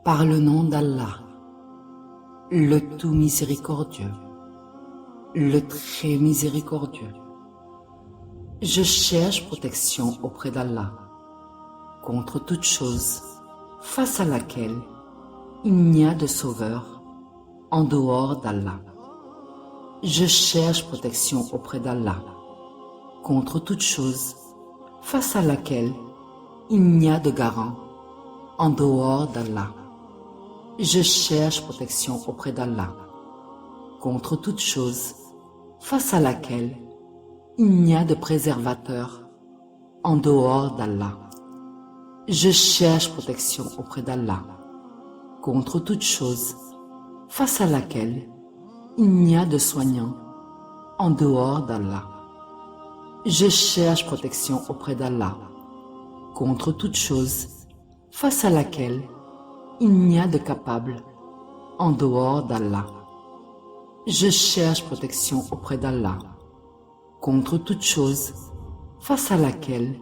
Par le nom d'Allah, le tout miséricordieux, le très miséricordieux. Je cherche protection auprès d'Allah contre toute chose face à laquelle il n'y a de sauveur en dehors d'Allah. Je cherche protection auprès d'Allah contre toute chose face à laquelle il n'y a de garant en dehors d'Allah. Je cherche protection auprès d'Allah contre toute chose face à laquelle il n'y a de préservateur en dehors d'Allah. Je cherche protection auprès d'Allah contre toute chose face à laquelle il n'y a de soignant en dehors d'Allah. Je cherche protection auprès d'Allah contre toute chose face à laquelle il n'y a de capable en dehors d'Allah. Je cherche protection auprès d'Allah contre toute chose face à laquelle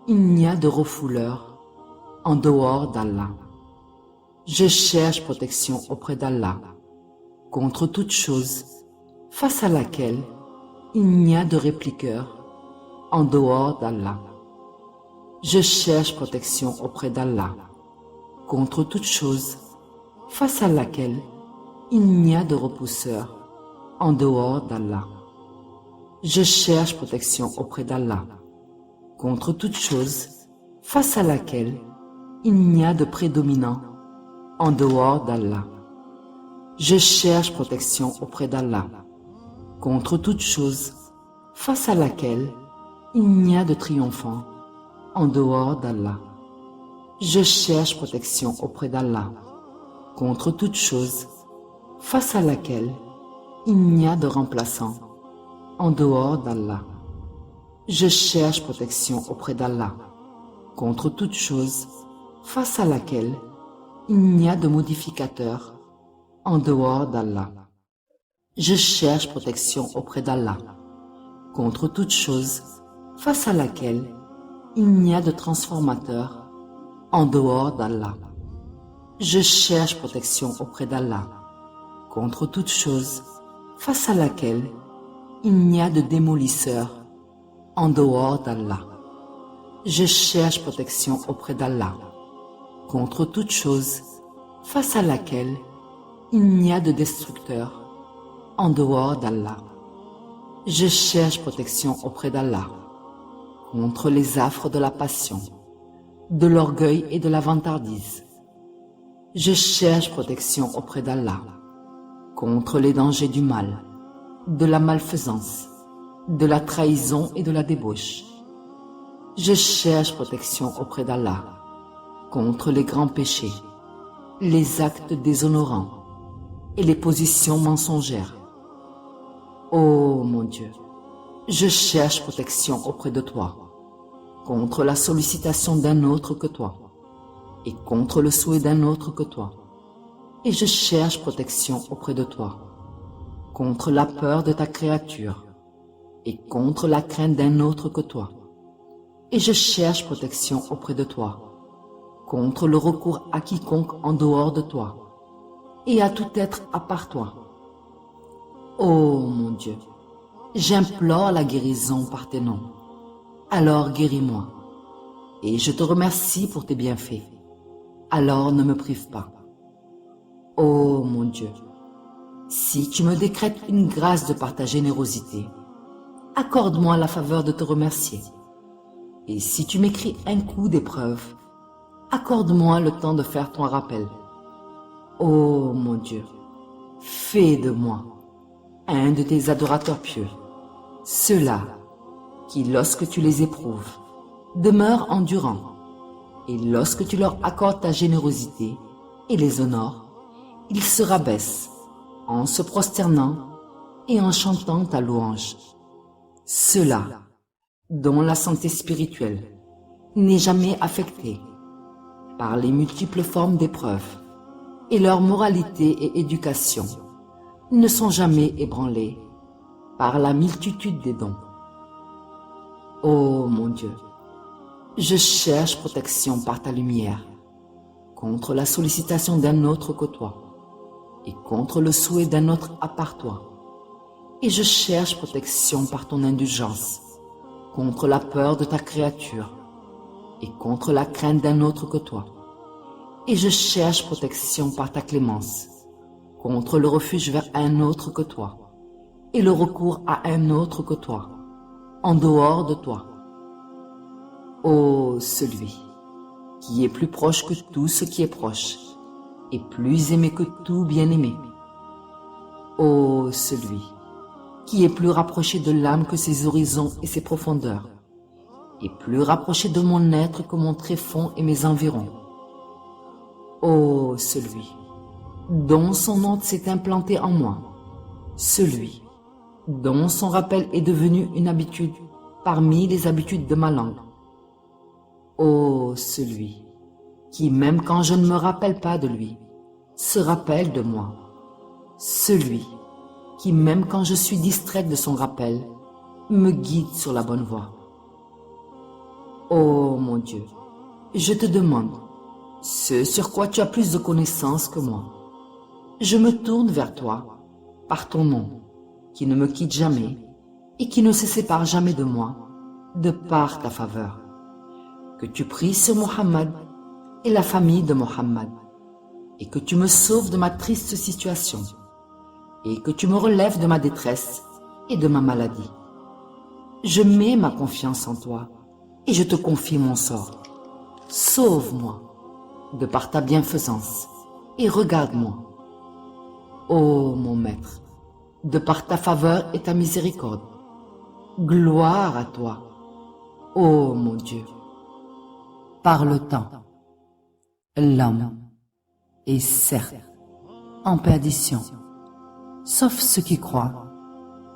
il n'y a de refouleur en dehors d'Allah. Je cherche protection auprès d'Allah contre toute chose face à laquelle il n'y a de répliqueur en dehors d'Allah. Je cherche protection auprès d'Allah contre toute chose face à laquelle il n'y a de repousseur en dehors d'Allah. Je cherche protection auprès d'Allah contre toute chose face à laquelle il n'y a de prédominant en dehors d'Allah. Je cherche protection auprès d'Allah contre toute chose face à laquelle il n'y a de triomphant en dehors d'Allah. Je cherche protection auprès d'Allah contre toute chose face à laquelle il n'y a de remplaçant en dehors d'Allah. Je cherche protection auprès d'Allah contre toute chose face à laquelle il n'y a de modificateur en dehors d'Allah. Je cherche protection auprès d'Allah contre toute chose face à laquelle il n'y a de transformateur en dehors d'Allah. Je cherche protection auprès d'Allah contre toute chose face à laquelle il n'y a de démolisseur en dehors d'Allah. Je cherche protection auprès d'Allah contre toute chose face à laquelle il n'y a de destructeur en dehors d'Allah. Je cherche protection auprès d'Allah contre les affres de la passion, de l'orgueil et de la vantardise. Je cherche protection auprès d'Allah contre les dangers du mal, de la malfaisance, de la trahison et de la débauche. Je cherche protection auprès d'Allah contre les grands péchés, les actes déshonorants et les positions mensongères. Ô mon Dieu, je cherche protection auprès de toi contre la sollicitation d'un autre que toi et contre le souhait d'un autre que toi. Et je cherche protection auprès de toi contre la peur de ta créature et contre la crainte d'un autre que toi. Et je cherche protection auprès de toi contre le recours à quiconque en dehors de toi et à tout être à part toi. Ô mon Dieu, j'implore la guérison par tes noms. Alors guéris-moi, et je te remercie pour tes bienfaits. Alors ne me prive pas. Ô mon Dieu, si tu me décrètes une grâce de par ta générosité, accorde-moi la faveur de te remercier. Et si tu m'écris un coup d'épreuve, accorde-moi le temps de faire ton rappel. Ô mon Dieu, fais de moi un de tes adorateurs pieux, ceux-là qui, lorsque tu les éprouves, demeurent endurants, et lorsque tu leur accordes ta générosité et les honores, ils se rabaissent en se prosternant et en chantant ta louange. Ceux-là dont la santé spirituelle n'est jamais affectée par les multiples formes d'épreuves et leur moralité et éducation ne sont jamais ébranlés par la multitude des dons. Ô mon Dieu, je cherche protection par ta lumière contre la sollicitation d'un autre que toi, et contre le souhait d'un autre à part toi. Et je cherche protection par ton indulgence, contre la peur de ta créature, et contre la crainte d'un autre que toi. Et je cherche protection par ta clémence, contre le refuge vers un autre que toi, et le recours à un autre que toi, en dehors de toi. Ô celui qui est plus proche que tout ce qui est proche, et plus aimé que tout bien-aimé. Ô celui qui est plus rapproché de l'âme que ses horizons et ses profondeurs, et plus rapproché de mon être que mon tréfonds et mes environs. Ô celui dont son nom s'est implanté en moi, celui dont son rappel est devenu une habitude parmi les habitudes de ma langue. Ô celui qui, même quand je ne me rappelle pas de lui, se rappelle de moi, celui qui, même quand je suis distraite de son rappel, me guide sur la bonne voie. Ô mon Dieu, je te demande ce sur quoi tu as plus de connaissances que moi. Je me tourne vers toi par ton nom, qui ne me quitte jamais et qui ne se sépare jamais de moi, de par ta faveur. Que tu pries sur Mohammed et la famille de Mohammed, et que tu me sauves de ma triste situation, et que tu me relèves de ma détresse et de ma maladie. Je mets ma confiance en toi, et je te confie mon sort. Sauve-moi, de par ta bienfaisance, et regarde-moi. Ô mon Maître, de par ta faveur et ta miséricorde, gloire à toi, ô mon Dieu. Par le temps, l'homme est certes en perdition, sauf ceux qui croient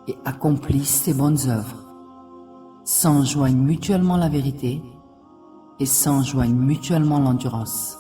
et accomplissent ces bonnes œuvres, s'enjoignent mutuellement la vérité et s'enjoignent mutuellement l'endurance.